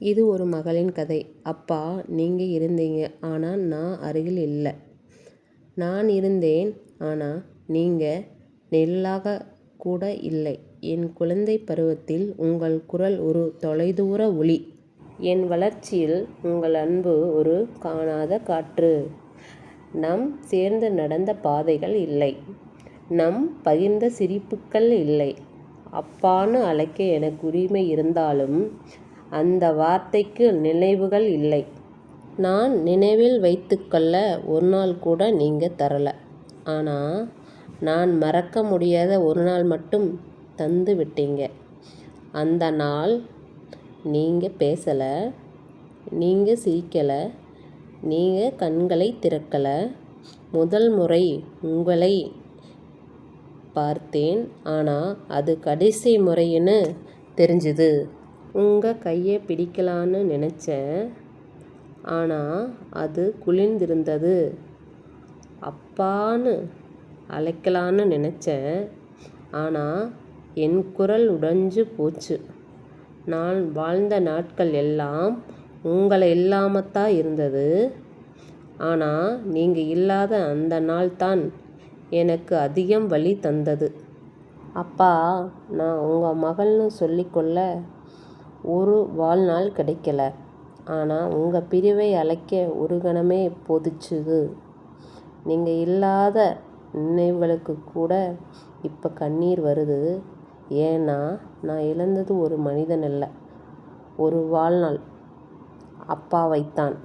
இது ஒரு மகளின் கதை. அப்பா, நீங்க இருந்தீங்க. ஆனா நான் அருகில் இல்ல. நான் இருந்தேன். ஆனா நீங்க நிழலாக கூட இல்லை. என் குழந்தைப் பருவத்தில் உங்கள் குரல் ஒரு தொலைதூர ஒலி. என் வளர்ச்சியில் உங்கள் அன்பு ஒரு காணாத காற்று. நம் சேர்ந்து நடந்த பாதைகள் இல்லை. நம் பகிர்ந்த சிரிப்புக்கள் இல்லை. அப்பான்னு அழைக்க எனக்கு உரிமை இருந்தாலும் அந்த வார்த்தைக்கு நினைவுகள் இல்லை. நான் நினைவில் வைத்துக்கொள்ள ஒரு நாள் கூட நீங்க தரல. ஆனா நான் மறக்க முடியாத ஒரு நாள் மட்டும் தந்து விட்டீங்க. அந்த நாள் நீங்க பேசல, நீங்க சிரிக்கல, நீங்க கண்களை திறக்கல. முதல் முறை உங்களை பார்த்தேன். ஆனா அது கடைசி முறைன்னு தெரிஞ்சுது. உங்க கையை பிடிக்கலான்னு நினைச்சேன். ஆனா அது குளிர்ந்திருந்தது. அப்பான்னு அழைக்கலான்னு நினைச்சேன். ஆனா என் குரல் உடைஞ்சு போச்சு. நான் வாழ்ந்த நாட்கள் எல்லாம் உங்களை இல்லாமத்தான் இருந்தது. ஆனா நீங்க இல்லாத அந்த நாள் தான் எனக்கு அதிகம் வலி தந்தது. அப்பா, நான் உங்க மகள்னு சொல்லிக்கொள்ள ஒரு வாழ்நாள் கிடைக்கல. ஆனா உங்க பிரிவை அழைக்க ஒரு கணமே போதுச்சுது. நீங்க இல்லாத நினைவுகளுக்கு கூட இப்ப கண்ணீர் வருது. ஏன்னா நான் இழந்தது ஒரு மனிதன் அல்ல, ஒரு வாழ்நாள் அப்பாவைத்தான்.